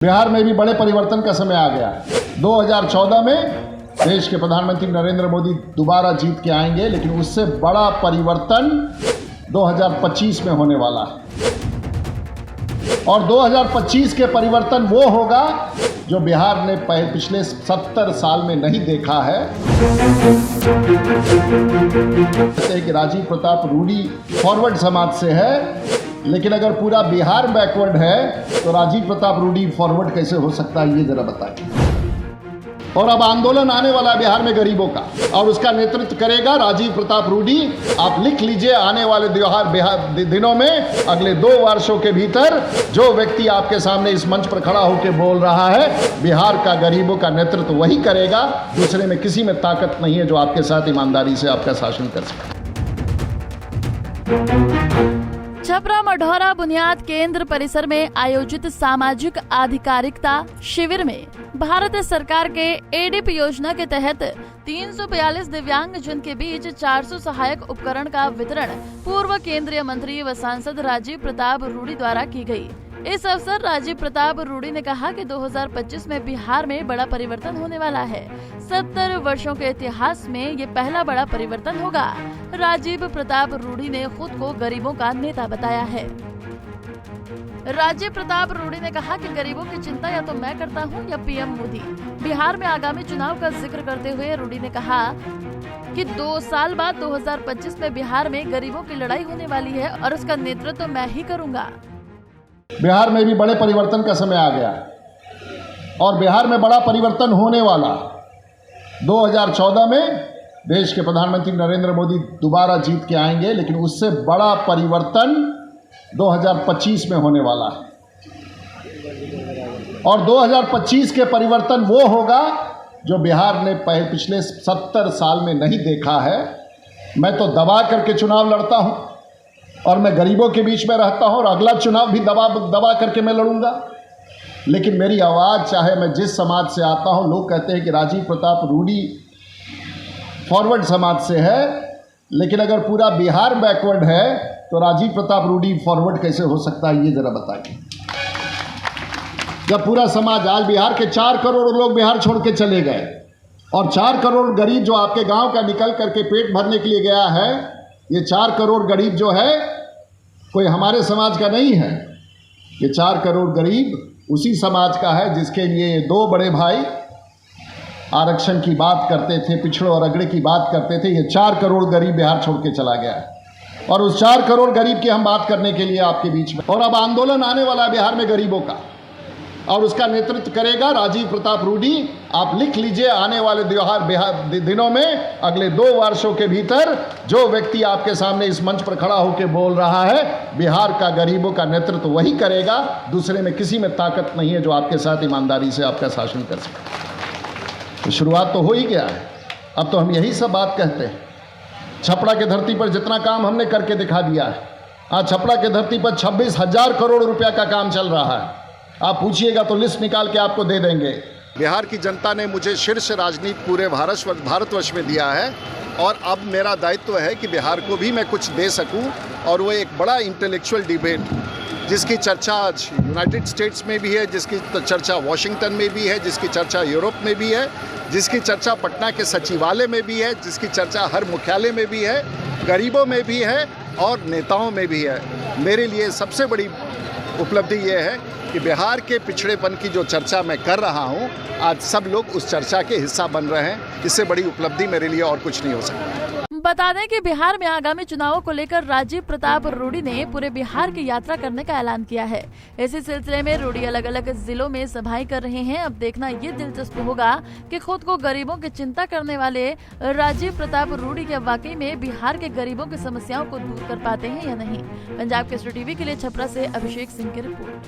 बिहार में भी बड़े परिवर्तन का समय आ गया है। 2014 में देश के प्रधानमंत्री नरेंद्र मोदी दोबारा जीत के आएंगे, लेकिन उससे बड़ा परिवर्तन 2025 में होने वाला है। और 2025 के परिवर्तन वो होगा जो बिहार ने पिछले 70 साल में नहीं देखा है। कहते हैं कि राजीव प्रताप रूडी फॉरवर्ड समाज से है, लेकिन अगर पूरा बिहार बैकवर्ड है तो राजीव प्रताप रूडी फॉरवर्ड कैसे हो सकता है, ये जरा बताइए। और अब आंदोलन आने वाला है बिहार में गरीबों का, और उसका नेतृत्व करेगा राजीव प्रताप रूडी। आप लिख लीजिए, आने वाले बिहार दिनों में, अगले 2 वर्षों के भीतर जो व्यक्ति आपके सामने इस मंच पर खड़ा होकर बोल रहा है, बिहार का गरीबों का नेतृत्व वही करेगा। दूसरे में किसी में ताकत नहीं है जो आपके साथ ईमानदारी से आपका शासन कर सके। छपरा मढ़ौरा बुनियाद केंद्र परिसर में आयोजित सामाजिक आधिकारिकता शिविर में भारत सरकार के एडीपी योजना के तहत 342 दिव्यांग जन के बीच 400 सहायक उपकरण का वितरण पूर्व केंद्रीय मंत्री व सांसद राजीव प्रताप रूडी द्वारा की गई। इस अवसर राजीव प्रताप रूडी ने कहा कि 2025 में बिहार में बड़ा परिवर्तन होने वाला है। 70 वर्षों के इतिहास में ये पहला बड़ा परिवर्तन होगा। राजीव प्रताप रूडी ने खुद को गरीबों का नेता बताया है। राजीव प्रताप रूडी ने कहा कि गरीबों की चिंता या तो मैं करता हूं या पीएम मोदी। बिहार में आगामी चुनाव का जिक्र करते हुए रूडी ने कहा कि 2 साल बाद 2025 में बिहार में गरीबों की लड़ाई होने वाली है और उसका नेतृत्व मैं ही करूंगा। बिहार में भी बड़े परिवर्तन का समय आ गया है, और बिहार में बड़ा परिवर्तन होने वाला। 2014 में देश के प्रधानमंत्री नरेंद्र मोदी दोबारा जीत के आएंगे, लेकिन उससे बड़ा परिवर्तन 2025 में होने वाला है। और 2025 के परिवर्तन वो होगा जो बिहार ने पिछले 70 साल में नहीं देखा है। मैं तो दबा करके चुनाव लड़ता हूं, और मैं गरीबों के बीच में रहता हूं, और अगला चुनाव भी दबा करके मैं लड़ूंगा। लेकिन मेरी आवाज़, चाहे मैं जिस समाज से आता हूं, लोग कहते हैं कि राजीव प्रताप रूडी फॉरवर्ड समाज से है, लेकिन अगर पूरा बिहार बैकवर्ड है तो राजीव प्रताप रूडी फॉरवर्ड कैसे हो सकता है, ये जरा बताइए। जब पूरा समाज, आज बिहार के 4 करोड़ लोग बिहार छोड़ के चले गए, और 4 करोड़ गरीब जो आपके गांव का निकल करके पेट भरने के लिए गया है, ये 4 करोड़ गरीब जो है कोई हमारे समाज का नहीं है। ये 4 करोड़ गरीब उसी समाज का है जिसके लिए 2 बड़े भाई आरक्षण की बात करते थे, पिछड़ों और अगड़े की बात करते थे। ये 4 करोड़ गरीब बिहार छोड़ के चला गया है, और उस 4 करोड़ गरीब की हम बात करने के लिए आपके बीच में। और अब आंदोलन आने वाला है बिहार में गरीबों का, और उसका नेतृत्व करेगा राजीव प्रताप रूडी। आप लिख लीजिए, आने वाले बिहार दिनों में, अगले 2 वर्षों के भीतर जो व्यक्ति आपके सामने इस मंच पर खड़ा होकर बोल रहा है, बिहार का गरीबों का नेतृत्व वही करेगा। दूसरे में किसी में ताकत नहीं है जो आपके साथ ईमानदारी से आपका शासन कर सके। तो शुरुआत तो हो ही गया है। अब तो हम यही सब बात कहते हैं। छपरा की धरती पर जितना काम हमने करके दिखा दिया है, आज छपरा की धरती पर 26,000 करोड़ रुपया का काम चल रहा है। आप पूछिएगा तो लिस्ट निकाल के आपको दे देंगे। बिहार की जनता ने मुझे शीर्ष राजनीति पूरे भारतवर्ष में दिया है, और अब मेरा दायित्व है कि बिहार को भी मैं कुछ दे सकूं। और वो एक बड़ा इंटेलेक्चुअल डिबेट, जिसकी चर्चा आज यूनाइटेड स्टेट्स में भी है, जिसकी चर्चा वॉशिंगटन में भी है, जिसकी चर्चा यूरोप में भी है, जिसकी चर्चा पटना के सचिवालय में भी है, जिसकी चर्चा हर मुख्यालय में भी है, गरीबों में भी है और नेताओं में भी है। मेरे लिए सबसे बड़ी उपलब्धि ये है कि बिहार के पिछड़ेपन की जो चर्चा मैं कर रहा हूँ, आज सब लोग उस चर्चा के हिस्सा बन रहे हैं। इससे बड़ी उपलब्धि मेरे लिए और कुछ नहीं हो सकता। बता दें कि बिहार में आगामी चुनावों को लेकर राजीव प्रताप रूडी ने पूरे बिहार की यात्रा करने का ऐलान किया है। इसी सिलसिले में रूडी अलग अलग जिलों में सभाएं कर रहे हैं। अब देखना ये दिलचस्प होगा कि खुद को गरीबों की चिंता करने वाले राजीव प्रताप रूडी क्या वाकई में बिहार के गरीबों की समस्याओं को दूर कर पाते हैं या नहीं। पंजाब केसरी टीवी के लिए छपरा से अभिषेक सिंह की रिपोर्ट।